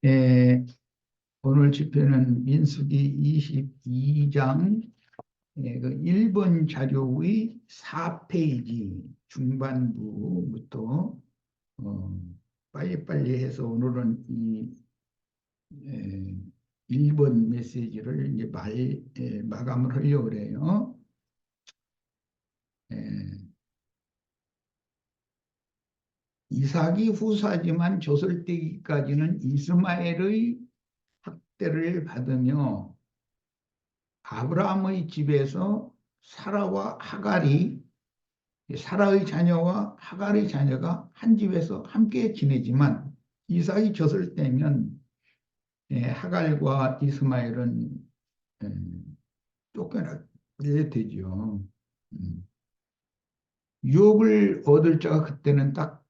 예, 오늘 집회는 민수기 22장 그 1번 자료의 4페이지 중반부부터 어, 빨리빨리 해서 오늘은 이 1번 메시지를 이제 마감을 하려고 그래요. 예, 이삭이 후사지만 조설때기까지는 이스마엘의 학대를 받으며 아브라함의 집에서 사라와 하갈이 사라의 자녀와 하갈의 자녀가 한 집에서 함께 지내지만 이삭이 졌을 때면 하갈과 이스마엘은 예, 쫓겨나게 되죠. 음. 유업을 얻을 자가 그때는 딱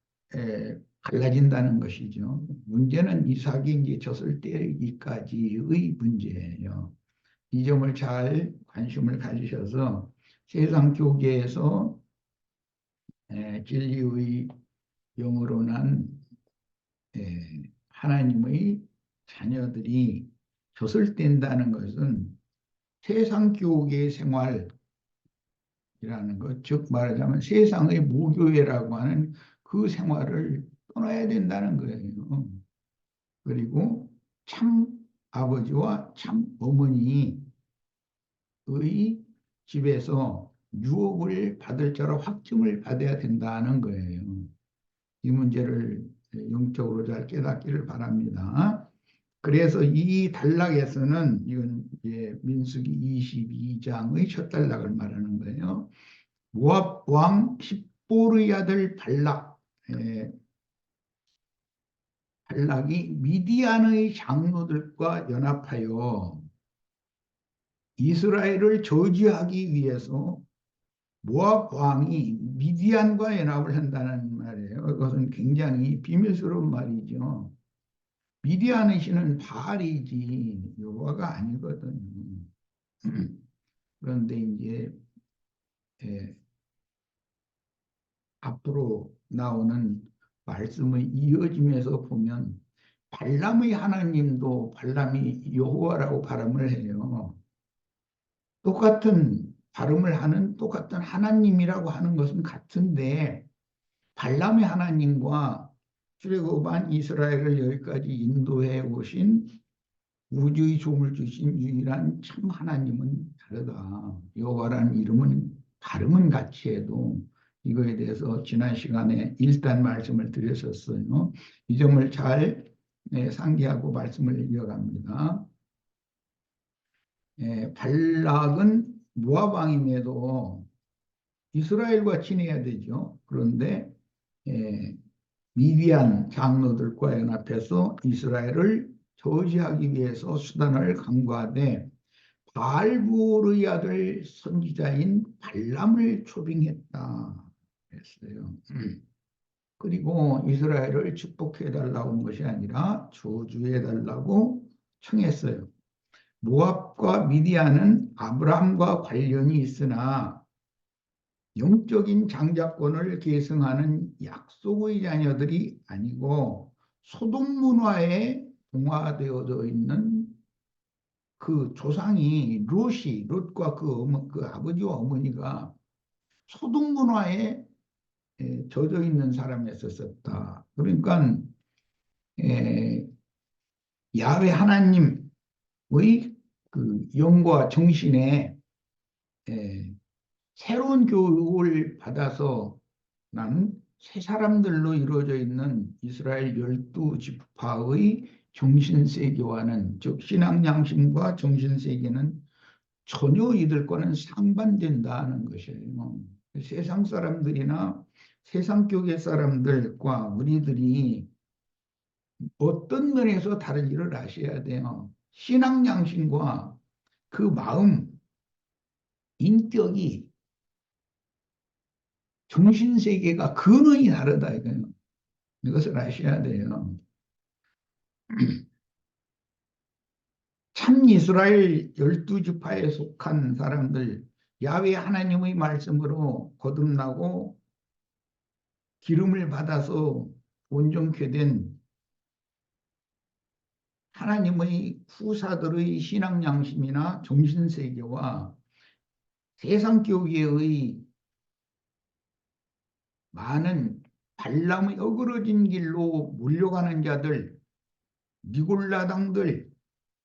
갈라진다는 것이죠. 문제는 이삭이 이제 졌을 때기까지의 문제예요. 이 점을 잘 관심을 가지셔서 세상 교계에서 진리의 영으로 난 하나님의 자녀들이 조설된다는 것은 세상 교계의 생활이라는 것, 즉 말하자면 세상의 무교회라고 하는 그 생활을 떠나야 된다는 거예요. 그리고 참 아버지와 참 어머니의 집에서 유업을 받을 자로 확증을 받아야 된다는 거예요. 이 문제를 영적으로 잘 깨닫기를 바랍니다. 그래서 이 단락에서는 이건 이제 민수기 22장의 첫 단락을 말하는 거예요. 모압 왕 십보르의 아들 발락이 미디안의 장로들과 연합하여 이스라엘을 저지하기 위해서 모압 왕이 미디안과 연합을 한다는 말이에요. 그것은 굉장히 비밀스러운 말이죠. 미디안의 신은 바알이지 여호와가 아니거든요. 그런데 이제 예, 앞으로 나오는 말씀의 이어짐에서 보면 발람의 하나님도 발람이 여호와라고 발음을 해요. 똑같은 발음을 하는 똑같은 하나님이라고 하는 것은 같은데 발람의 하나님과 출애굽한 이스라엘을 여기까지 인도해 오신 우주의 조물 주신 유일한 참 하나님은 다르다. 여호와라는 이름은 발음은 같이 해도 이거에 대해서 지난 시간에 일단 말씀을 드렸었어요. 이 점을 잘 상기하고 말씀을 이어갑니다. 발락은 모압 왕임에도 이스라엘과 지내야 되죠. 그런데 미디안 장로들과 연합해서 이스라엘을 저지하기 위해서 수단을 강구하되 바알부르의 아들 선지자인 발람을 초빙했다 했어요. 그리고 이스라엘을 축복해 달라고 한 것이 아니라 저주해 달라고 청했어요. 모압과 미디안은 아브라함과 관련이 있으나 영적인 장자권을 계승하는 약속의 자녀들이 아니고 소돔 문화에 동화되어져 있는 그 조상이 롯과 그 아버지와 어머니가 소돔 문화에 젖어 있는 사람이었었다. 그러니까 에, 야훼 하나님의 그 영과 정신에 에, 새로운 교육을 받아서 나는 새 사람들로 이루어져 있는 이스라엘 12지파의 정신세계와는 즉 신앙 양심과 정신세계는 전혀 이들과는 상반된다는 것이에요. 세상 사람들이나 세상 교계 사람들과 우리들이 어떤 면에서 다른지를 아셔야 돼요. 신앙 양심과 그 마음, 인격이 정신세계가 근원이 다르다 이거예요. 이것을 아셔야 돼요. 참 이스라엘 12지파에 속한 사람들 야훼 하나님의 말씀으로 거듭나고 기름을 받아서 온전케 된 하나님의 후사들의 신앙 양심이나 정신 세계와 세상 교계의 많은 발람의 어그러진 길로 몰려가는 자들, 니골라당들,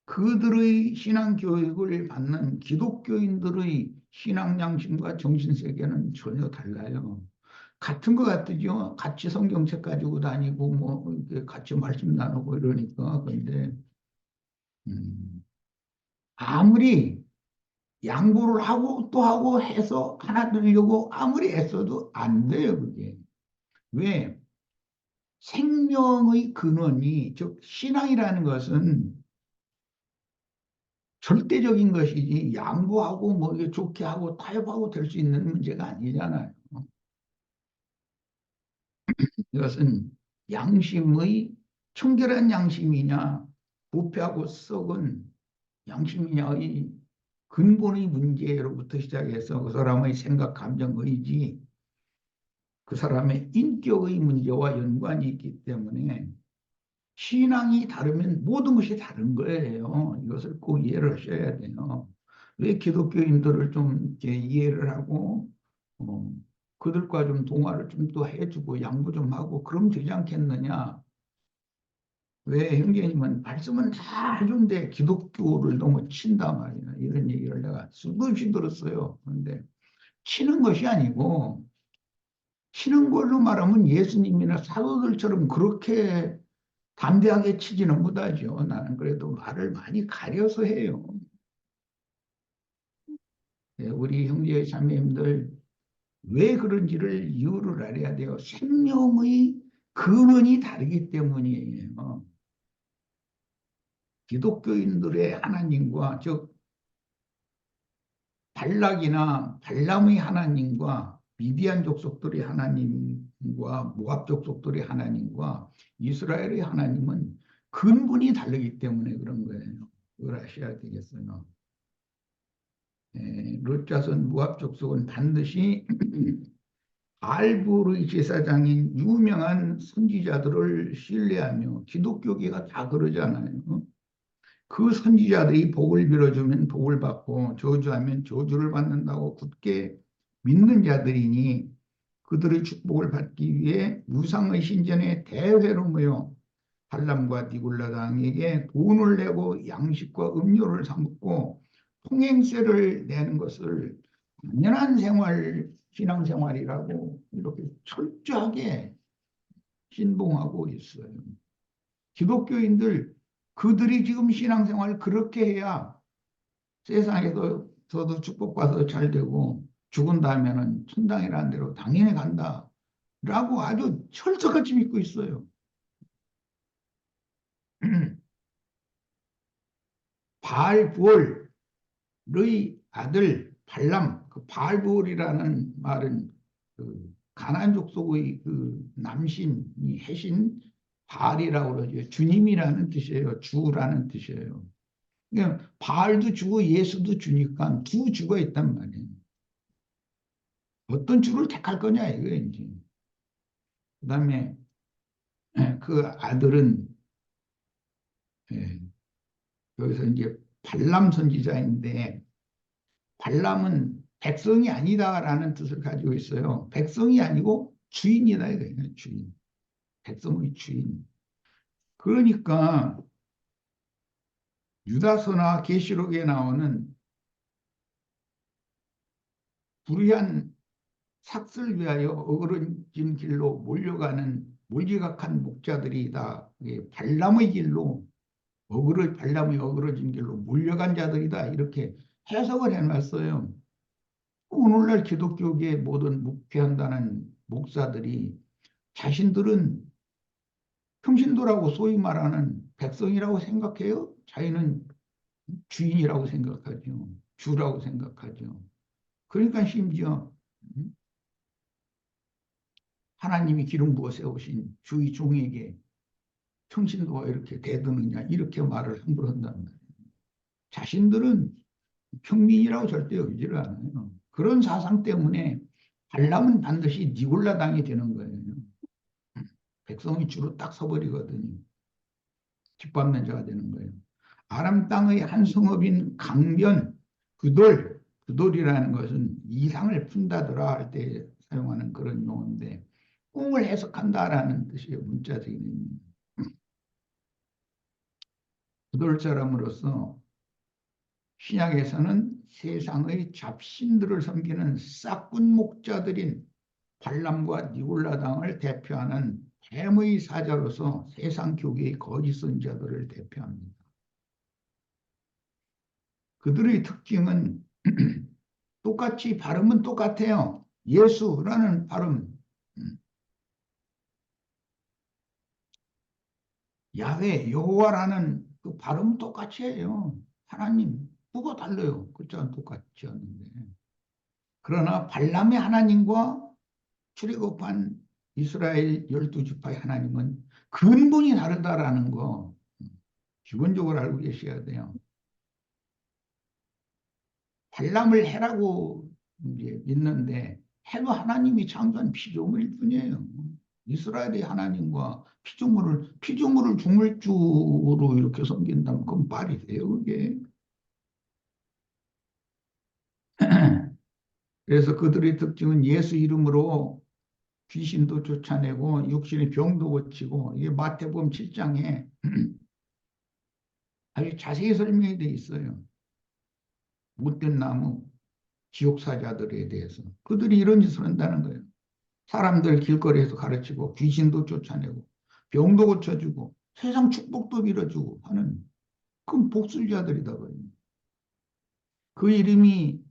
그들의 신앙 교육을 받는 기독교인들의 신앙 양심과 정신 세계는 전혀 달라요. 같은 것 같으죠. 같이 성경책 가지고 다니고 뭐 이렇게 같이 말씀 나누고 이러니까. 근데 아무리 양보를 하고 또 하고 해서 하나 되려고 아무리 애써도 안 돼요, 그게. 왜? 생명의 근원이, 즉 신앙이라는 것은 절대적인 것이지 양보하고 뭐 이게 좋게 하고 타협하고 될 수 있는 문제가 아니잖아요. 이것은 양심의 청결한 양심이냐 부패하고 썩은 양심이냐의 근본의 문제로부터 시작해서 그 사람의 생각, 감정, 의지, 그 사람의 인격의 문제와 연관이 있기 때문에 신앙이 다르면 모든 것이 다른 거예요. 이것을 꼭 이해를 하셔야 돼요. 왜 기독교인들을 좀 이렇게 이해를 하고 어, 그들과 좀 동화를 좀 또 해주고 양보 좀 하고 그러면 되지 않겠느냐. 왜 형제님은 말씀은 다 해준데 기독교를 너무 친단 말이야. 이런 얘기를 내가 수도 없이 들었어요. 그런데 치는 것이 아니고 치는 걸로 말하면 예수님이나 사도들처럼 그렇게 담대하게 치지는 못하죠. 나는 그래도 말을 많이 가려서 해요. 예, 우리 형제 자매님들 왜 그런지를 이유를 알아야 돼요. 생명의 근원이 다르기 때문이에요. 기독교인들의 하나님과 즉 발락이나 발람의 하나님과 미디안 족속들의 하나님과 모압 족속들의 하나님과 이스라엘의 하나님은 근본이 다르기 때문에 그런 거예요. 그걸 아셔야 되겠어요. 롯 자손 모압 족속은 반드시 알부르의 제사장인 유명한 선지자들을 신뢰하며 기독교계가 다 그러잖아요. 그 선지자들이 복을 빌어주면 복을 받고 저주하면 저주를 받는다고 굳게 믿는 자들이니 그들의 축복을 받기 위해 우상의 신전에 대회로 모여 발람과 니골라당에게 돈을 내고 양식과 음료를 사 먹고 통행세를 내는 것을 당연한 생활, 신앙생활이라고 이렇게 철저하게 신봉하고 있어요. 기독교인들 그들이 지금 신앙생활을 그렇게 해야 세상에서 저도 축복받아서 잘 되고 죽은 다음에는 천당이라는 대로 당연히 간다라고 아주 철석같이 믿고 있어요. 바알부올의 아들 발람, 그 바알부올이라는 말은 그 가나안 족속의 그 남신이 해신 바알이라고 그러죠. 주님이라는 뜻이에요. 주라는 뜻이에요. 그러니까 바알도 주고 예수도 주니까 두 주가 있단 말이에요. 어떤 주를 택할 거냐 이거예요, 이제. 그다음에 그 아들은 예, 여기서 이제 발람 선지자인데 발람은 백성이 아니다라는 뜻을 가지고 있어요. 백성이 아니고 주인이다 이거예요. 주인. 백성의 주인. 그러니까 유다서나 계시록에 나오는 불의한 삭슬 위하여 어그러진 길로 몰려가는 몰지각한 목자들이다. 발람의 길로 발람이 어그러진 길로 몰려간 자들이다. 이렇게 해석을 해놨어요. 오늘날 기독교계의 모든 묵회한다는 목사들이 자신들은 평신도라고 소위 말하는 백성이라고 생각해요. 자기는 주인이라고 생각하죠. 주라고 생각하죠. 그러니까 심지어 하나님이 기름 부어 세우신 주의 종에게 평신도가 이렇게 대드느냐 이렇게 말을 함부로 한단 말이에요. 자신들은 평민이라고 절대 여기지를 않아요. 그런 사상 때문에 발람은 반드시 니골라당이 되는 거예요. 백성이 주로 딱 서버리거든요. 뒷받는 자가 되는 거예요. 아람 땅의 한 성읍인 강변, 그돌이라는 것은 이상을 푼다더라 할 때 사용하는 그런 용어인데 꿈을 해석한다라는 뜻이에요. 문자적인 의미. 그돌 사람으로서 신약에서는 세상의 잡신들을 섬기는 싹군 목자들인 발람과 니골라 당을 대표하는 뱀의 사자로서 세상 교계의 거짓 선지자들을 대표합니다. 그들의 특징은 똑같이 발음은 똑같아요. 예수라는 발음, 야훼, 여호와라는 그 발음 똑같이 해요. 하나님, 그거 달라요. 글자는 똑같지 않는데. 그러나 발람의 하나님과 출애굽한 이스라엘 12지파의 하나님은 근본이 다르다라는 거 기본적으로 알고 계셔야 돼요. 발람을 해라고 이제 믿는데 해도 하나님이 창조한 피조물일 뿐이에요. 이스라엘의 하나님과 피조물을 중물주로 이렇게 섬긴다면 그건 말이 돼요, 그게. 그래서 그들의 특징은 예수 이름으로 귀신도 쫓아내고 육신의 병도 고치고 이게 마태복음 7장에 아주 자세히 설명이 돼 있어요. 못된 나무 지옥사자들에 대해서 그들이 이런 짓을 한다는 거예요. 사람들 길거리에서 가르치고 귀신도 쫓아내고 병도 고쳐주고 세상 축복도 빌어주고 하는 그 복술자들이다. 그 이름이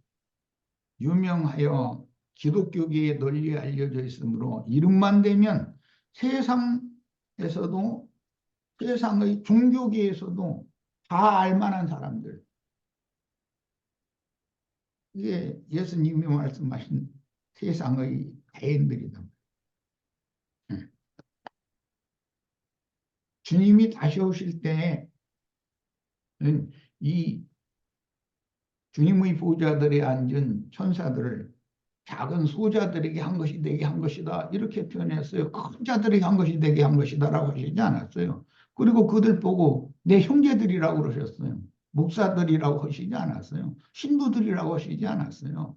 유명하여 기독교계에 널리 알려져 있으므로 이름만 되면 세상에서도 세상의 종교계에서도 다 알만한 사람들. 이게 예수님이 말씀하신 세상의 대인들이다. 주님이 다시 오실 때는 이 주님의 보좌들에 앉은 천사들을 작은 소자들에게 한 것이 되게 한 것이다. 이렇게 표현했어요. 큰 자들에게 한 것이 되게 한 것이다라고 하시지 않았어요. 그리고 그들 보고 내 형제들이라고 그러셨어요. 목사들이라고 하시지 않았어요. 신부들이라고 하시지 않았어요.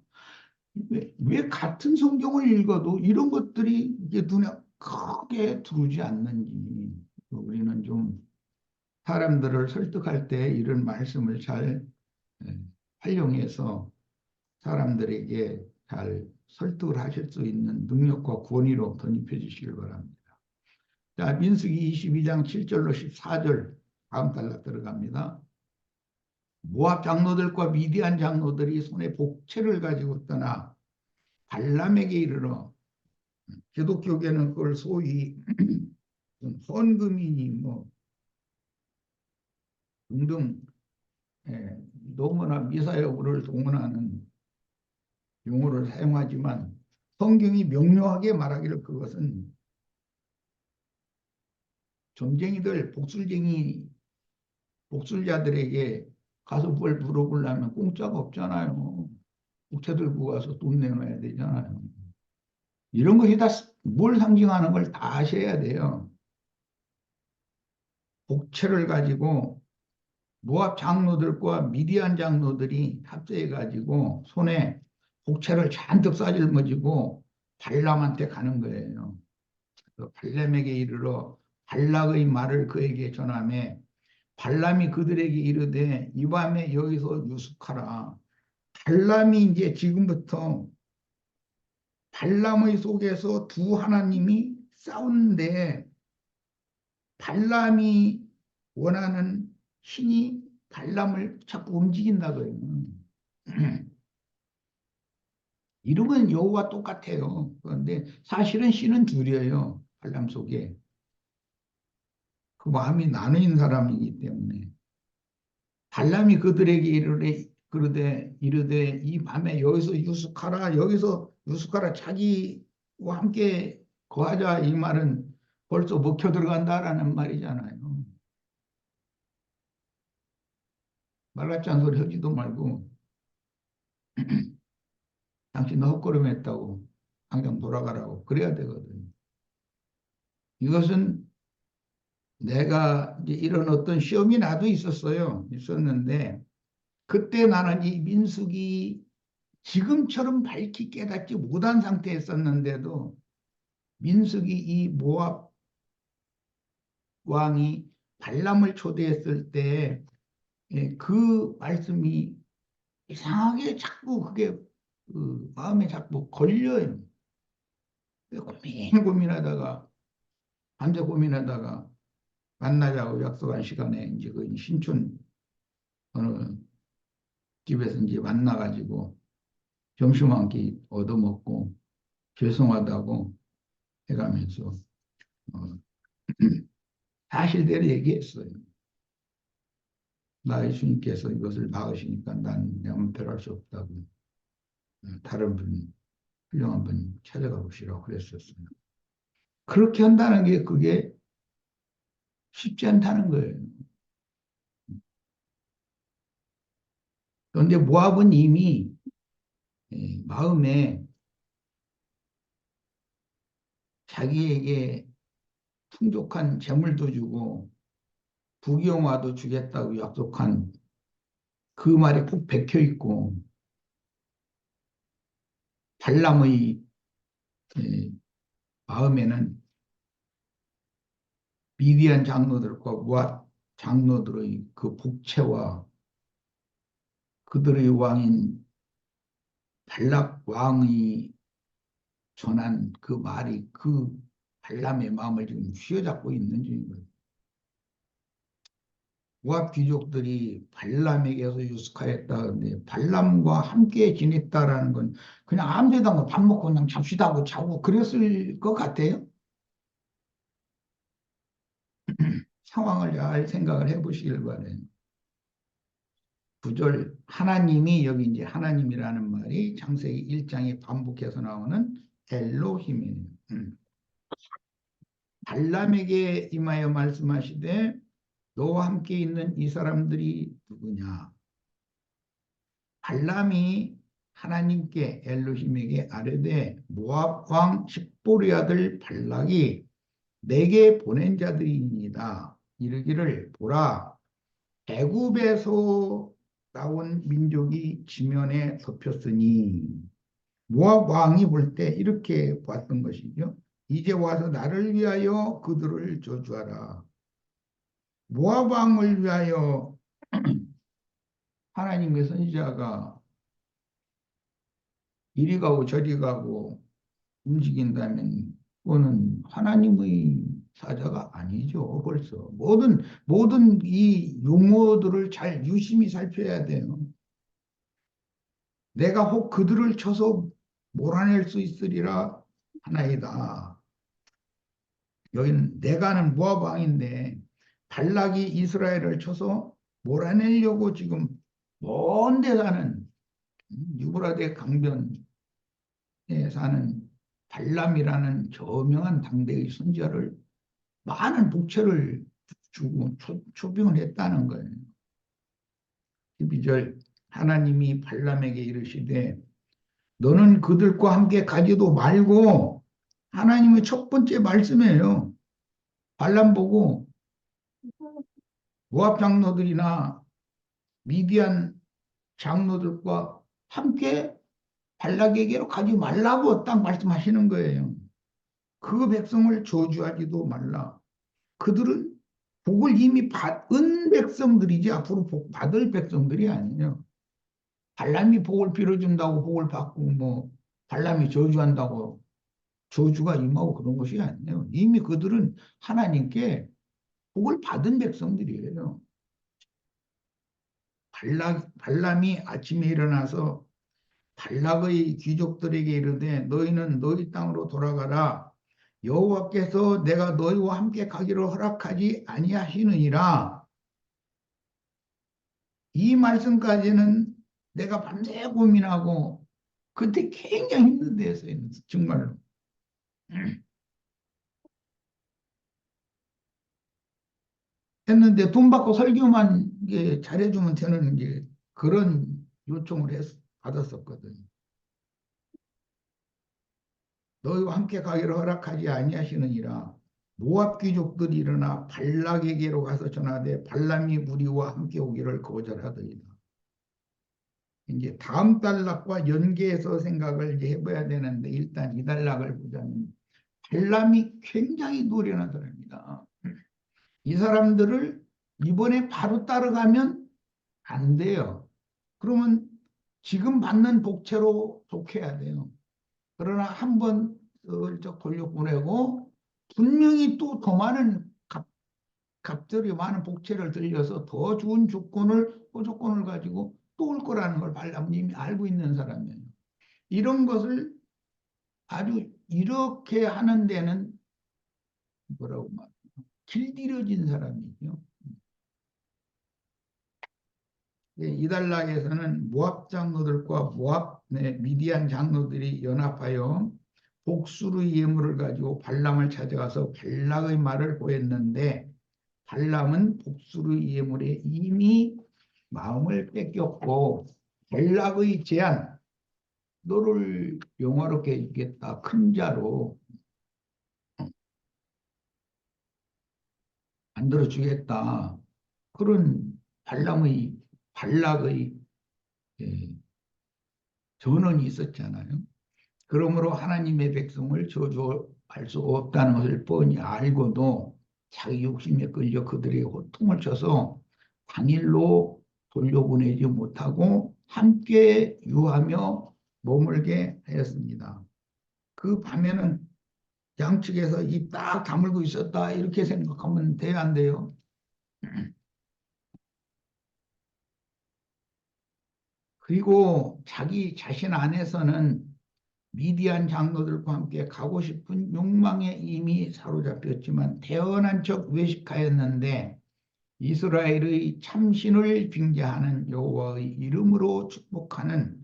왜 같은 성경을 읽어도 이런 것들이 이게 눈에 크게 들어오지 않는지 우리는 좀 사람들을 설득할 때 이런 말씀을 잘 예, 활용해서 사람들에게 잘 설득을 하실 수 있는 능력과 권위로 덧입혀 주시길 바랍니다. 자, 민수기 22장 7절로 14절 다음 단락 들어갑니다. 모압 장로들과 미디안 장로들이 손에 복채를 가지고 떠나 발람에게 이르러 기독교계는 그걸 소위 헌금이니 뭐 등등 예, 너무나 미사여구를 동원하는 용어를 사용하지만 성경이 명료하게 말하기를 그것은 점쟁이들 복술자들에게 가서 뭘 물어보려면 공짜가 없잖아요. 국채 들고 가서 돈 내놔야 되잖아요. 이런 것이 다 뭘 상징하는 걸 다 아셔야 돼요. 복채를 가지고 모압 장로들과 미디안 장로들이 합세해 가지고 손에 복채를 잔뜩 싸질머지고 발람한테 가는 거예요. 발람에게 이르러 발락의 말을 그에게 전하매 발람이 그들에게 이르되 이 밤에 여기서 유숙하라. 발람이 이제 지금부터 발람의 속에서 두 하나님이 싸우는데 발람이 원하는 신이 발람을 자꾸 움직인다고요. 이름은 여호와 똑같아요. 그런데 사실은 신은 둘이에요. 발람 속에. 그 마음이 나누인 사람이기 때문에. 발람이 그들에게 이르되 이 밤에 여기서 유숙하라. 여기서 유숙하라. 자기와 함께 거하자. 이 말은 벌써 먹혀 들어간다라는 말이잖아요. 말 같지 않은 소리 하지도 말고 당신 너 헛걸음했다고 당장 돌아가라고 그래야 되거든. 이것은 내가 이제 이런 어떤 시험이 나도 있었는데 그때 나는 이 민숙이 지금처럼 밝히 깨닫지 못한 상태였었는데도 민숙이 이 모압 왕이 발람을 초대했을 때 그 말씀이 이상하게 자꾸 그게 그 마음에 자꾸 걸려요. 고민하다가 밤새 고민하다가 만나자고 약속한 시간에 이제 그 신촌 어느 집에서 이제 만나가지고 점심 한 끼 얻어먹고 죄송하다고 해가면서 어, 사실대로 얘기했어요. 나 예수님께서 이것을 막으시니까 난 내 마음대로 할 수 없다고 다른 분 훌륭한 분 찾아가 보시라고 그랬었어요. 그렇게 한다는 게 그게 쉽지 않다는 거예요. 그런데 모압은 이미 마음에 자기에게 풍족한 재물도 주고 부귀영화도 주겠다고 약속한 그 말이 꼭 박혀 있고 발람의 예, 마음에는 미디안 장로들과 모압 장로들의 그 복채와 그들의 왕인 발락 왕이 전한 그 말이 그 발람의 마음을 지금 휘어잡고 있는 중인 거예요. 모압 귀족들이 발람에게서 유숙하였다는데 발람과 함께 지냈다라는 건 그냥 아무 데나 밥 먹고 그냥 잡시다 하고 자고 그랬을 것 같아요. 상황을 잘 생각을 해보시길 바래요. 구절 하나님이 여기 이제 하나님이라는 말이 창세기 1장에 반복해서 나오는 엘로힘이에요. 발람에게 임하여 말씀하시되 너와 함께 있는 이 사람들이 누구냐? 발람이 하나님께 엘로힘에게 아뢰되 모압 왕 십보리 아들 발락이 내게 보낸 자들이니이다. 이르기를 보라 애굽에서 나온 민족이 지면에 덮였으니 모압 왕이 볼 때 이렇게 봤던 것이죠. 이제 와서 나를 위하여 그들을 저주하라. 모압 왕을 위하여 하나님의 선지자가 이리 가고 저리 가고 움직인다면 그거는 하나님의 사자가 아니죠. 벌써 모든 이 용어들을 잘 유심히 살펴야 돼요. 내가 혹 그들을 쳐서 몰아낼 수 있으리라 하나이다. 여기는 내가는 모압 왕인데 발락이 이스라엘을 쳐서 몰아내려고 지금 먼 데 사는 유브라데 강변에 사는 발람이라는 저명한 당대의 선지자를 많은 복채를 주고 초빙을 했다는 거예요. 12절 하나님이 발람에게 이르시되 너는 그들과 함께 가지도 말고 하나님의 첫 번째 말씀이에요. 발람 보고 모압 장로들이나 미디안 장로들과 함께 발락에게로 가지 말라고 딱 말씀하시는 거예요. 그 백성을 저주하지도 말라. 그들은 복을 이미 받은 백성들이지 앞으로 복 받을 백성들이 아니에요. 발람이 복을 빌어준다고 복을 받고 뭐 발람이 저주한다고 저주가 임하고 그런 것이 아니에요. 이미 그들은 하나님께 복을 받은 백성들이에요. 발람이 아침에 일어나서 발락의 귀족들에게 이르되 너희는 너희 땅으로 돌아가라. 여호와께서 내가 너희와 함께 가기를 허락하지 아니하시느니라. 이 말씀까지는 내가 밤새 고민하고 그때 굉장히 힘든 데였어요. 정말로. 했는데 돈 받고 설교만 이게 잘해주면 되는 이제 그런 요청을 받았었거든요. 너희와 함께 가기를 허락하지 아니하시느니라. 모압 귀족들이 일어나 발락에게로 가서 전하되 발람이 우리와 함께 오기를 거절하더이다. 이제 다음 단락과 연계해서 생각을 이제 해봐야 되는데 일단 이 단락을 보자면 발람이 굉장히 노련한 사람입니다. 이 사람들을 이번에 바로 따라가면 안 돼요. 그러면 지금 받는 복채로 속해야 돼요. 그러나 한번 슬쩍 돌려보내고 분명히 또 더 많은 값들이 많은 복채를 들려서 더 좋은 조건을 가지고 또 올 거라는 걸 발람님이 알고 있는 사람이에요. 이런 것을 아주 이렇게 하는 데는 뭐라고 말 길들여진 사람이죠. 이달락에서는 모압 장로들과 모압 미디안 장로들이 연합하여 복수르 예물을 가지고 발람을 찾아가서 발락의 말을 보였는데 발람은 복수르 예물에 이미 마음을 뺏겼고 발락의 제안 너를 영화롭게 해주겠다 큰 자로 만들어주겠다 그런 발락의 예, 전언이 있었잖아요. 그러므로 하나님의 백성을 저주할 수 없다는 것을 뻔히 알고도 자기 욕심에 끌려 그들의 호통을 쳐서 당일로 돌려보내지 못하고 함께 유하며 머물게 하였습니다. 그 밤에는 양측에서 입 딱 다물고 있었다 이렇게 생각하면 돼야 안 돼요. 그리고 자기 자신 안에서는 미디안 장로들과 함께 가고 싶은 욕망에 이미 사로잡혔지만 태어난 척 외식하였는데 이스라엘의 참신을 빙자하는 여호와의 이름으로 축복하는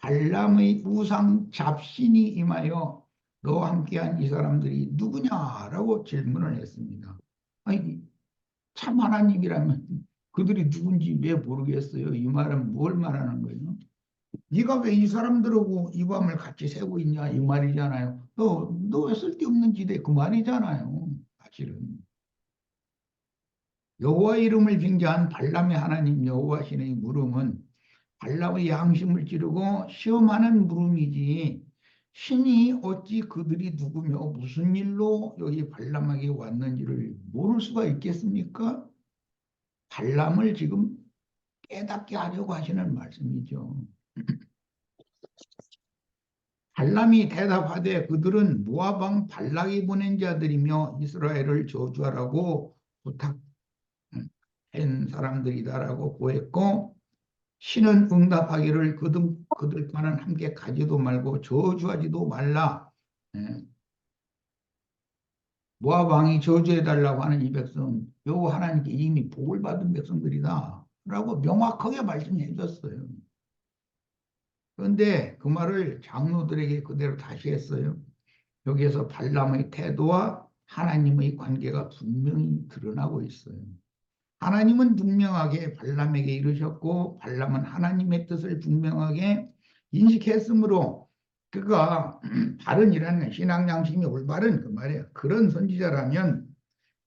발람의 우상 잡신이 임하여 너와 함께한 이 사람들이 누구냐라고 질문을 했습니다. 아니, 참 하나님이라면 그들이 누군지 왜 모르겠어요. 이 말은 뭘 말하는 거예요? 네가 왜 이 사람들하고 이 밤을 같이 새고 있냐 이 말이잖아요. 너 왜 쓸데없는 지대 그 말이잖아요. 사실은 여호와 이름을 빙자한 발람의 하나님 여호와 신의 물음은 발람의 양심을 찌르고 시험하는 물음이지 신이 어찌 그들이 누구며 무슨 일로 여기 발람에게 왔는지를 모를 수가 있겠습니까? 발람을 지금 깨닫게 하려고 하시는 말씀이죠. 발람이 대답하되 그들은 모압 왕 발락이 보낸 자들이며 이스라엘을 저주하라고 부탁한 사람들이다라고 고했고 신은 응답하기를 그들과는 함께 가지도 말고 저주하지도 말라. 예. 모압 왕이 저주해달라고 하는 이 백성 여호와 하나님께 이미 복을 받은 백성들이다 라고 명확하게 말씀해 줬어요. 그런데 그 말을 장로들에게 그대로 다시 했어요. 여기에서 발람의 태도와 하나님의 관계가 분명히 드러나고 있어요. 하나님은 분명하게 발람에게 이르셨고 발람은 하나님의 뜻을 분명하게 인식했으므로 그가 바른이라는 신앙 양심이 올바른 그 말이에요. 그런 선지자라면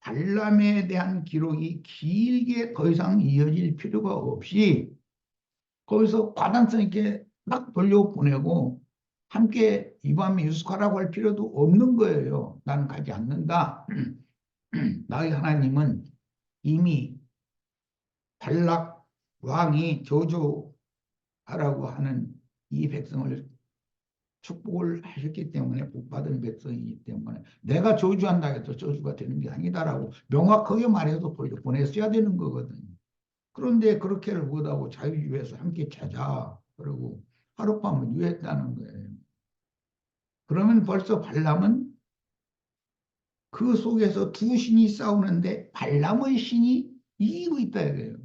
발람에 대한 기록이 길게 더 이상 이어질 필요가 없이 거기서 과단성 있게 막 돌려보내고 함께 이 밤에 유숙하라고 할 필요도 없는 거예요. 나는 가지 않는다. 나의 하나님은 이미 발락 왕이 저주하라고 하는 이 백성을 축복을 하셨기 때문에 복받은 백성이기 때문에 내가 저주한다 해도 저주가 되는 게 아니다라고 명확하게 말해서 보냈어야 되는 거거든요. 그런데 그렇게를 못하고 자유주의에서 함께 자자 그러고 하룻밤을 유했다는 거예요. 그러면 벌써 발람은 그 속에서 두 신이 싸우는데 발람의 신이 이기고 있다 이거예요.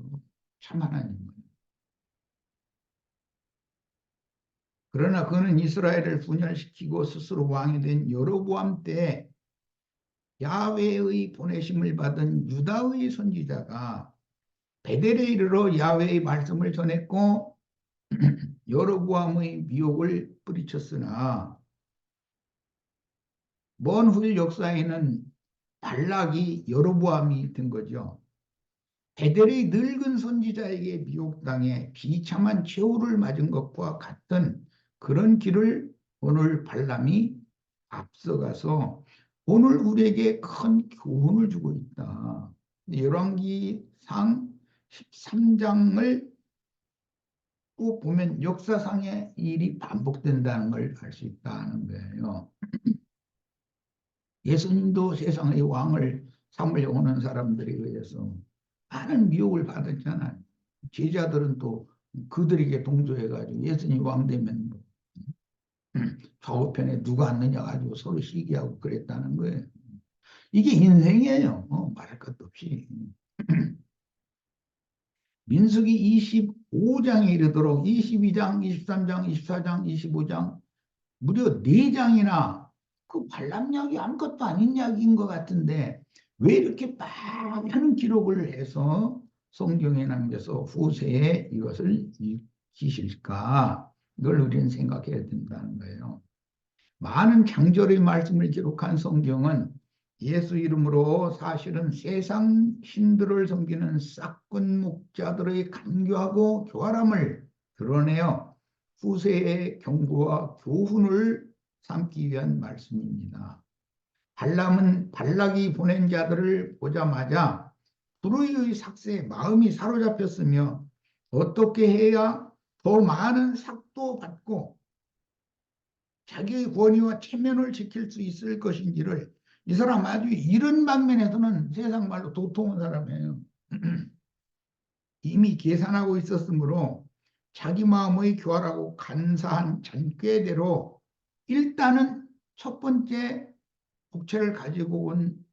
참 하나님. 그러나 그는 이스라엘을 분열시키고 스스로 왕이 된 여로보암 때 야훼의 보내심을 받은 유다의 선지자가 베델에 이르러 야훼의 말씀을 전했고 여로보암의 미혹을 뿌리쳤으나 먼 후일 역사에는 발락이 여로보암이 된 거죠. 베델의 늙은 선지자에게 미혹당해 비참한 최후를 맞은 것과 같은 그런 길을 오늘 발람이 앞서가서 오늘 우리에게 큰 교훈을 주고 있다. 열왕기상 13장을 꼭 보면 역사상의 일이 반복된다는 걸 알 수 있다는 거예요. 예수님도 세상의 왕을 삼으려고 사람들에 의해서 많은 미혹을 받았잖아요. 제자들은 또 그들에게 동조해가지고 예수님 왕 되면 뭐, 좌우편에 누가 앉느냐 가지고 서로 시기하고 그랬다는 거예요. 이게 인생이에요. 말할 것도 없이. 민수기 25장에 이르도록 22장, 23장, 24장, 25장 무려 4장이나 그 발람 이야기 아무것도 아닌 이야기인 것 같은데 왜 이렇게 많은 기록을 해서 성경에 남겨서 후세에 이것을 익히실까? 이걸 우리는 생각해야 된다는 거예요. 많은 장절의 말씀을 기록한 성경은 예수 이름으로 사실은 세상 신들을 섬기는 싹군 목자들의 간교하고 교활함을 드러내어 후세의 경고와 교훈을 삼기 위한 말씀입니다. 발람은 발락이 보낸 자들을 보자마자 불의의 삭세에 마음이 사로잡혔으며 어떻게 해야 더 많은 삭도 받고 자기의 권위와 체면을 지킬 수 있을 것인지를 이 사람 아주 이런 방면에서는 세상 말로 도통한 사람이에요. 이미 계산하고 있었으므로 자기 마음의 교활하고 간사한 잔꾀대로 일단은 첫 번째 복채를 가지고 온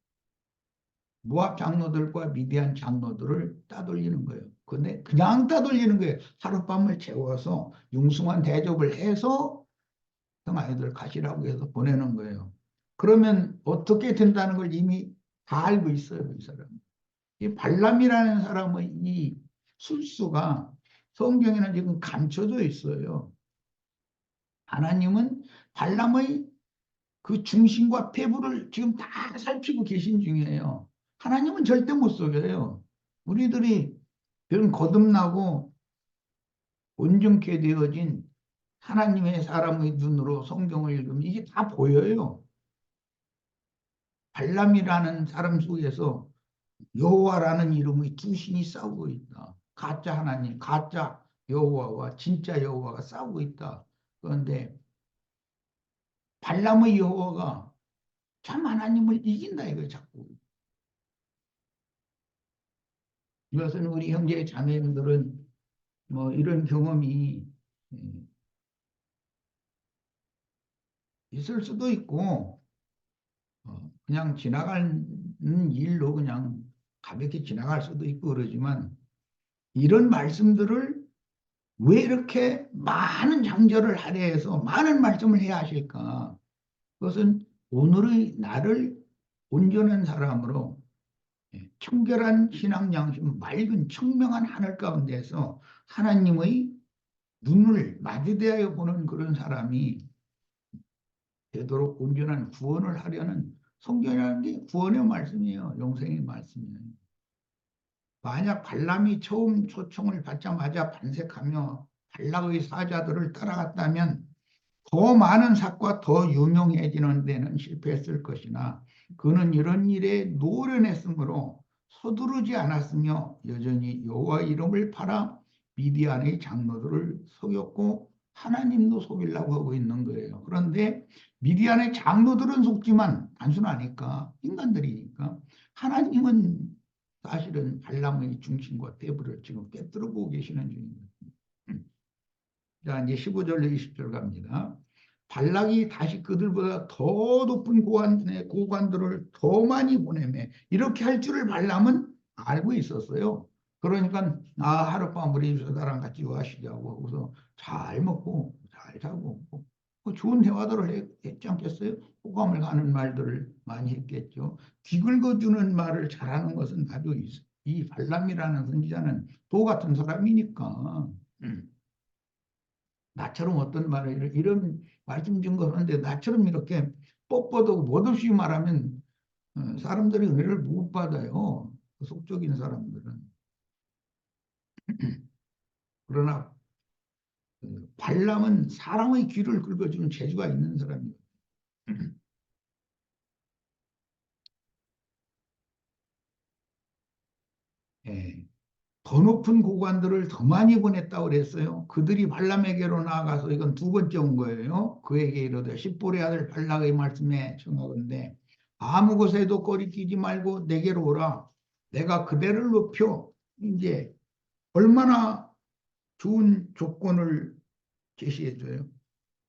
모압 장로들과 미디안 장로들을 따돌리는 거예요. 근데 그냥 따돌리는 거예요. 하룻밤을 채워서 융숭한 대접을 해서 형 아이들 가시라고 해서 보내는 거예요. 그러면 어떻게 된다는 걸 이미 다 알고 있어요, 이 사람. 이 발람이라는 사람의 이 술수가 성경에는 지금 감춰져 있어요. 하나님은 발람의 그 중심과 폐부를 지금 다 살피고 계신 중이에요. 하나님은 절대 못 속여요. 우리들이 그런 거듭나고 온전케 되어진 하나님의 사람의 눈으로 성경을 읽으면 이게 다 보여요. 발람이라는 사람 속에서 여호와라는 이름의 두 신이 싸우고 있다. 가짜 하나님, 가짜 여호와와 진짜 여호와가 싸우고 있다. 그런데 발람의 여호와가 참 하나님을 이긴다 이거예요, 자꾸. 이것은 우리 형제 자매님들은 뭐 이런 경험이 있을 수도 있고 그냥 지나가는 일로 그냥 가볍게 지나갈 수도 있고 그러지만 이런 말씀들을 왜 이렇게 많은 장절을 하려 해서 많은 말씀을 해야 하실까? 그것은 오늘의 나를 온전한 사람으로 청결한 신앙 양심, 맑은 청명한 하늘 가운데서 하나님의 눈을 마주대하여 보는 그런 사람이 되도록 온전한 구원을 하려는 성경이라는 게 구원의 말씀이에요. 영생의 말씀이에요. 만약 발람이 처음 초청을 받자마자 반색하며 발락의 사자들을 따라갔다면 더 많은 삭과 더 유명해지는 데는 실패했을 것이나 그는 이런 일에 노련했으므로 서두르지 않았으며 여전히 여호와 이름을 팔아 미디안의 장로들을 속였고 하나님도 속이려고 하고 있는 거예요. 그런데 미디안의 장로들은 속지만 단순하니까 인간들이니까 하나님은 사실은 발람의 중심과 대부를 지금 꿰뚫어 보고 계시는 중입니다. 자, 이제 15절로 20절 갑니다. 발락이 다시 그들보다 더 높은 고관들을 더 많이 보내매 이렇게 할 줄을 발람은 알고 있었어요. 그러니까 하룻밤 우리 저다랑 같이 와시자고 하고서 잘 먹고 잘 자고 좋은 대화들을 했지 않겠어요? 호감을 가는 말들을 많이 했겠죠. 귀 긁어주는 말을 잘하는 것은 아주 이 발람이라는 선지자는 도 같은 사람이니까. 나처럼 어떤 이런 말씀 준 거는데 나처럼 이렇게 뻣뻣하고 못없이 말하면 사람들이 은혜를 못 받아요. 그 속적인 사람들은. 그러나 발람은 사람의 귀를 긁어주는 재주가 있는 사람이에요. 예. 더 높은 고관들을 더 많이 보냈다고 그랬어요. 그들이 발람에게로 나아가서 이건 두 번째 온 거예요. 그에게 이르되 십볼의 아들 발락의 말씀에 청하건대 아무 곳에도 거리끼지 말고 내게로 오라. 내가 그대를 높여 이제 얼마나 좋은 조건을 제시해 줘요.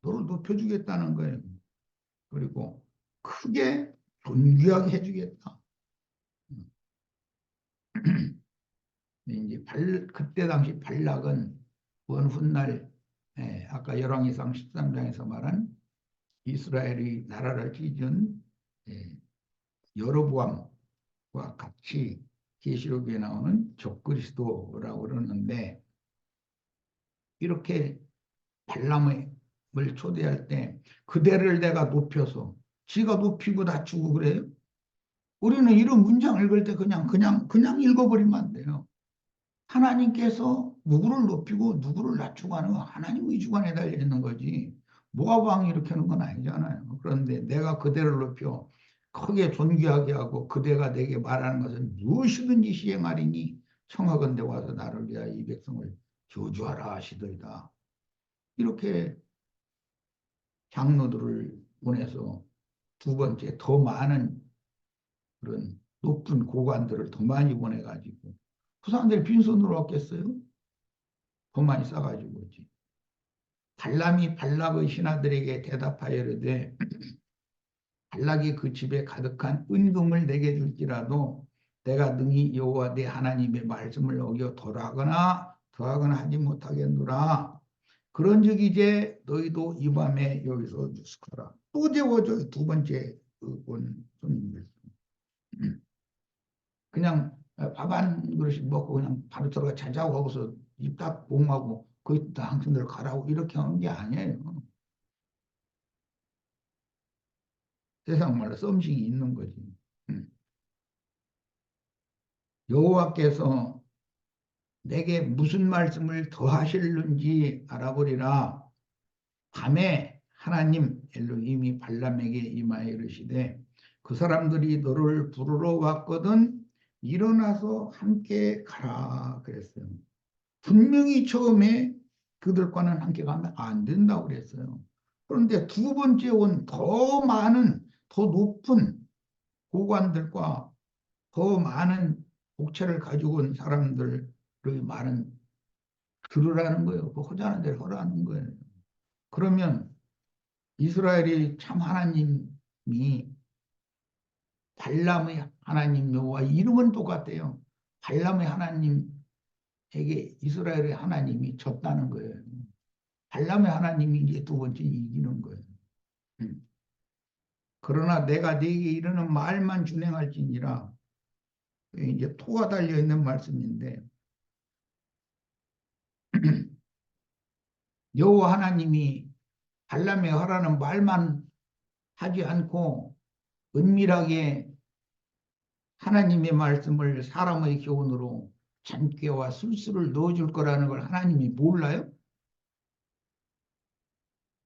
너를 높여주겠다는 거예요. 그리고 크게 존귀하게 해주겠다. 이제 그때 당시 발락은 먼 훗날 아까 열왕기상 13장에서 말한 이스라엘의 나라를 찢은 예, 여로보암과 같이 계시록에 나오는 적그리스도라고 그러는데 이렇게 발람을 초대할 때 그대를 내가 높여서 지가 높이고 낮추고 그래요. 우리는 이런 문장 읽을 때 그냥 읽어버리면 안 돼요. 하나님께서 누구를 높이고 누구를 낮추고 하는 건 하나님의 주관에 달려 있는 거지. 모압 왕이 이렇게 하는 건 아니잖아요. 그런데 내가 그대를 높여 크게 존귀하게 하고 그대가 내게 말하는 것은 무엇이든지 시행하리니 청하건대 와서 나를 위하여 이 백성을 저주하라 하시더이다. 이렇게 장로들을 보내서 두 번째 더 많은 그런 높은 고관들을 더 많이 보내가지고 그 사람들이 빈손으로 왔겠어요? 더 많이 싸가지고 오지. 발람이 발락의 신하들에게 대답하여 이르되 발락이 그 집에 가득한 은금을 내게 줄지라도 내가 능히 여호와 내 하나님의 말씀을 어겨 더하거나 하지 못하겠노라. 그런즉 이제 너희도 이 밤에 여기서 유숙하라. 또 재워줘 두 번째 온 손님들. 그냥 밥 한 그릇씩 먹고 그냥 바로 들어가 자자고 하고서 입 딱 봉하고 거기 당신들 가라고 이렇게 하는 게 아니에요. 세상 말로 썸씽이 있는 거지. 음. 여호와께서 내게 무슨 말씀을 더 하실는지 알아보리라. 밤에 하나님 엘로힘이 발람에게 임하여 이르시되 그 사람들이 너를 부르러 왔거든 일어나서 함께 가라 그랬어요. 분명히 처음에 그들과는 함께 가면 안 된다고 그랬어요. 그런데 두 번째 온 더 많은 더 높은 고관들과 더 많은 복채를 가지고 온 사람들의 말은 들으라는 거예요. 그 호자는 대로 하라는 거예요. 그러면 이스라엘이 참 하나님이 발람의 하나님 여호와 이름은 똑같대요. 발람의 하나님에게 이스라엘의 하나님이 졌다는 거예요. 발람의 하나님이 이제 두 번째 이기는 거예요. 음. 그러나 내가 네게 이르는 말만 준행할지니라. 이제 토가 달려 있는 말씀인데 여호와 하나님이 발람에 하라는 말만 하지 않고 은밀하게 하나님의 말씀을 사람의 교훈으로 잔꾀와 술수를 넣어줄 거라는 걸 하나님이 몰라요?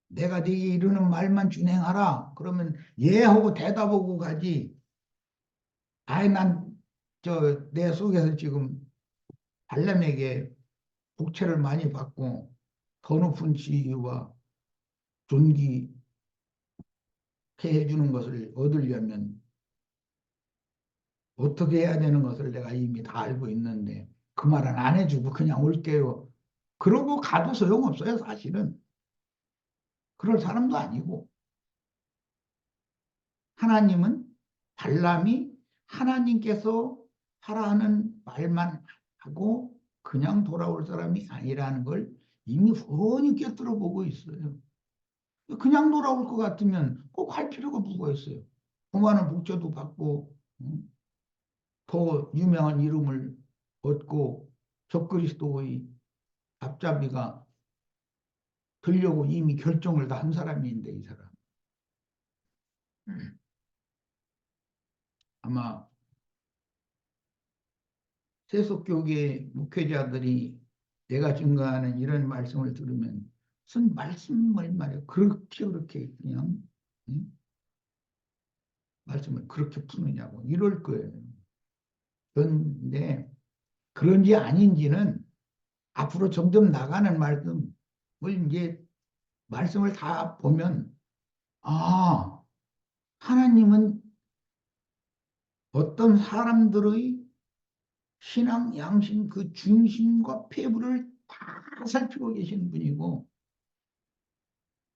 내가 네게 이르는 말만 준행하라. 그러면 예 하고 대답하고 가지. 아이 내 속에서 지금 발람에게 복채를 많이 받고 더 높은 지위와 존귀케 해주는 것을 얻으려면 어떻게 해야 되는 것을 내가 이미 다 알고 있는데 그 말은 안 해주고 그냥 올게요. 그러고 가도 소용없어요, 사실은. 그럴 사람도 아니고. 하나님은 발람이 하나님께서 하라는 말만 하고 그냥 돌아올 사람이 아니라는 걸 이미 훤히 꿰뚫어 보고 있어요. 그냥 돌아올 것 같으면 꼭 할 필요가 뭐가 있어요. 그 많은 복제도 받고 더 유명한 이름을 얻고 적그리스도의 앞잡이가 되려고 이미 결정을 다 한 사람인데 이 사람. 아마 세속교계 목회자들이 내가 증거하는 이런 말씀을 들으면 무슨 말씀을 말이야 그렇게 그냥 응? 말씀을 그렇게 푸느냐고 이럴 거예요. 그런데 그런지 아닌지는 앞으로 점점 나가는 말씀을 이제 말씀을 다 보면 아 하나님은 어떤 사람들의 신앙 양심 그 중심과 폐부를 다 살피고 계신 분이고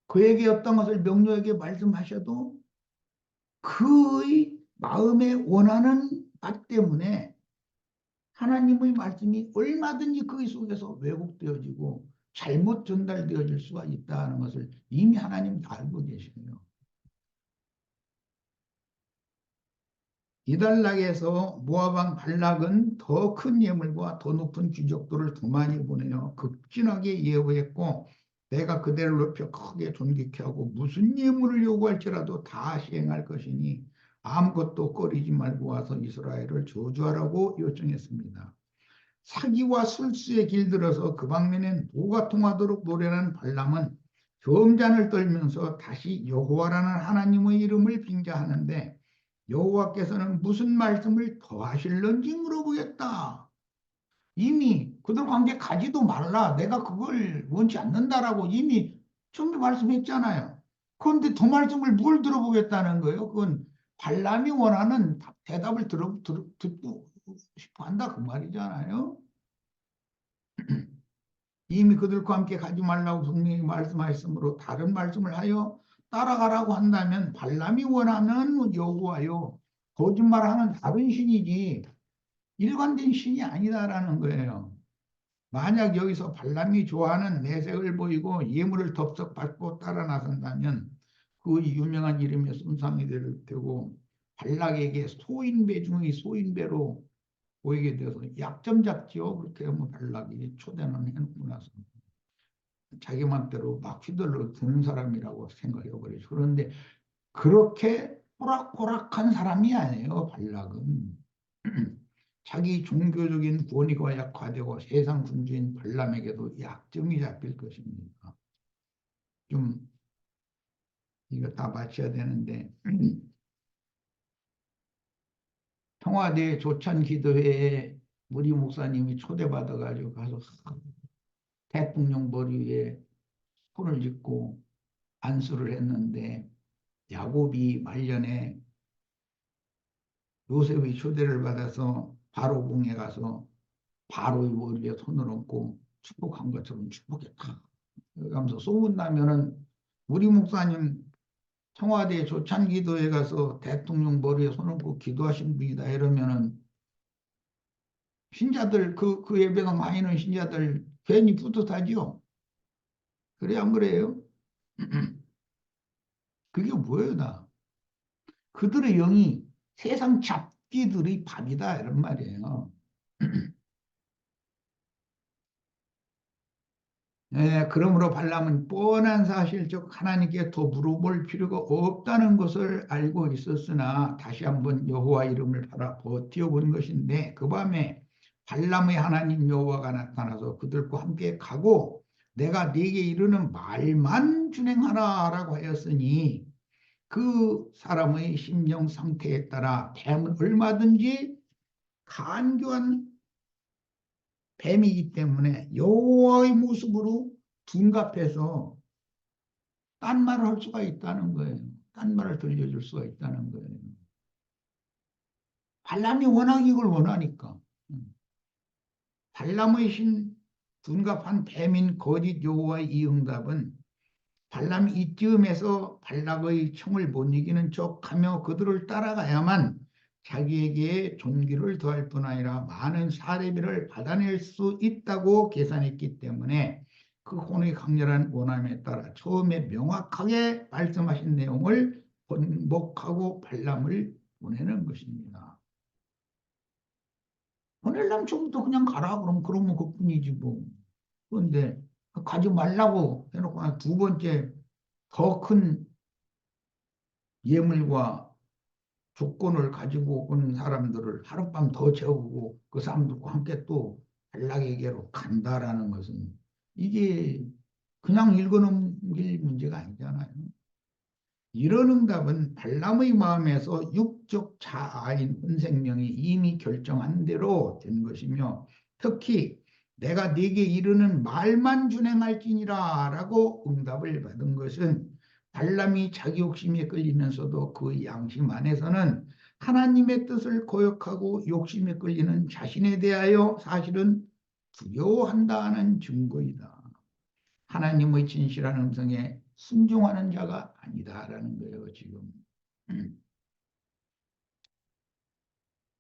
그에게 어떤 것을 명료하게 말씀하셔도 그의 마음에 원하는 것 때문에 하나님의 말씀이 얼마든지 그 속에서 왜곡되어지고 잘못 전달되어질 수가 있다는 것을 이미 하나님 다 알고 계시네요. 이달락에서 모압 왕 발락은 더 큰 예물과 더 높은 귀족들을 더 많이 보내어 극진하게 예우했고 내가 그대를 높여 크게 존귀케 하고 무슨 예물을 요구할지라도 다 시행할 것이니 아무것도 꺼리지 말고 와서 이스라엘을 저주하라고 요청했습니다. 사기와 술수에 길들어서 그 방면에 노가 통하도록 노련한 발람은 점잔을 떨면서 다시 여호와라는 하나님의 이름을 빙자하는데 여호와께서는 무슨 말씀을 더 하실런지 물어보겠다. 이미 그들 관계 가지도 말라. 내가 그걸 원치 않는다라고 이미 처음에 말씀했잖아요. 그런데 더 말씀을 뭘 들어보겠다는 거예요? 그건 발람이 원하는 대답을 듣고 싶어 한다 그 말이잖아요. 이미 그들과 함께 가지 말라고 분명히 말씀하셨으므로 다른 말씀을 하여 따라가라고 한다면 발람이 원하는 여호와요 거짓말하는 다른 신이지 일관된 신이 아니다라는 거예요. 만약 여기서 발람이 좋아하는 내색을 보이고 예물을 덥석 받고 따라 나선다면 그 유명한 이름이 손상이 되고 발락에게 소인배 중의 소인배로 보이게 돼서 약점 잡지요. 그렇게 하면 발락이 초대는 해놓고 나서 자기 맘대로 막 휘둘러 드는 사람이라고 생각해 버리죠. 그런데 그렇게 호락호락한 사람이 아니에요. 발락은. 자기 종교적인 권위가 약화되고 세상 군주인 발람에게도 약점이 잡힐 것입니다. 좀 이거 다 마쳐야 되는데 청와대 조찬기도회에 무리 목사님이 초대받아가지고 가서 대통령 머리 위에 손을 짚고 안수를 했는데 야곱이 말년에 요셉의 초대를 받아서 바로 궁에 가서 바로의 머리에 손을 얹고 축복한 것처럼 축복했다. 그러면서 소문나면은 우리 목사님 청와대 조찬기도에 가서 대통령 머리에 손 얹고 기도하신 분이다 이러면은 신자들 그 예배가 많이 있는 신자들 괜히 뿌듯하지요. 그래 안 그래요? 그게 뭐예요 다. 그들의 영이 세상 잡기들의 밥이다 이런 말이에요. 그러므로 발람은 뻔한 사실 즉 하나님께 더 물어볼 필요가 없다는 것을 알고 있었으나 다시 한번 여호와 이름을 팔아 버티어본 것인데 그 밤에 발람의 하나님 여호와가 나타나서 그들과 함께 가고 내가 네게 이르는 말만 준행하라라고 하였으니 그 사람의 심령 상태에 따라 뱀은 얼마든지 간교한 뱀이기 때문에 여호와의 모습으로 둔갑해서 딴 말을 할 수가 있다는 거예요. 딴 말을 들려줄 수가 있다는 거예요. 발람이 워낙 이걸 원하니까. 발람의 신 둔갑한 뱀인 거짓 여호와의 이 응답은 발람이 이쯤에서 발락의 청을 못 이기는 척하며 그들을 따라가야만 자기에게 존귀를 더할 뿐 아니라 많은 사례비를 받아낼 수 있다고 계산했기 때문에 그 혼의 강렬한 원함에 따라 처음에 명확하게 말씀하신 내용을 번복하고 발람을 보내는 것입니다. 보내려면 처음부터 그냥 가라 그러면 그뿐이지 뭐. 그런데 가지 말라고 해놓고 두 번째 더 큰 예물과 조건을 가지고 온 사람들을 하룻밤 더 재우고 그 사람들과 함께 또 발락에게로 간다라는 것은 이게 그냥 읽어넘길 문제가 아니잖아요. 이런 응답은 발람의 마음에서 육적 자아인 혼생명이 이미 결정한 대로 된 것이며, 특히 내가 네게 이르는 말만 준행할지니라 라고 응답을 받은 것은 발람이 자기 욕심에 끌리면서도 그 양심 안에서는 하나님의 뜻을 거역하고 욕심에 끌리는 자신에 대하여 사실은 두려워한다는 증거이다. 하나님의 진실한 음성에 순종하는 자가 아니다라는 거예요, 지금.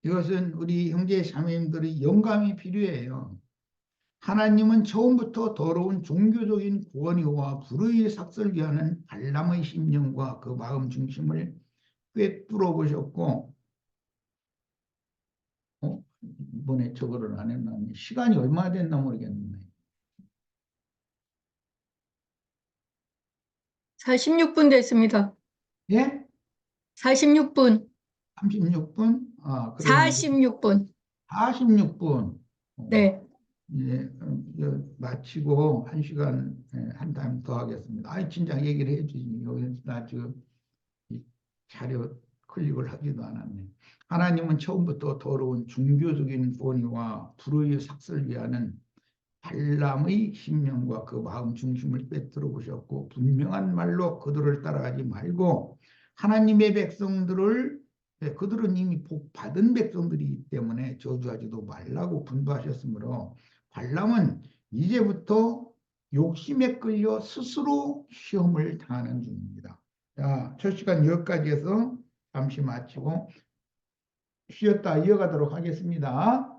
이것은 우리 형제 자매님들의 영감이 필요해요. 하나님은 처음부터 더러운 종교적인 구원이와 불의의 삭설을 위하는 발람의 심령과 그 마음 중심을 꿰뚫어 보셨고, 이번에 저거를 안 했나? 시간이 얼마 됐나 모르겠네. 46분 됐습니다. 예? 46분. 36분? 아, 그러면 46분. 46분. 네. 예, 마치고 한 시간 한 타임 더 하겠습니다. 아이, 진작 얘기를 해주지. 여기 나 지금 이 자료 클릭을 하지도 않았네. 하나님은 처음부터 더러운 종교적인 권위와 불의의 삭설을 위하는 발람의 심령과 그 마음 중심을 꿰뚫어 보셨고, 분명한 말로 그들을 따라가지 말고 하나님의 백성들을, 그들은 이미 복 받은 백성들이기 때문에 저주하지도 말라고 분부하셨으므로 발람은 이제부터 욕심에 끌려 스스로 시험을 당하는 중입니다. 자, 첫 시간 여기까지 해서 잠시 마치고 쉬었다 이어가도록 하겠습니다.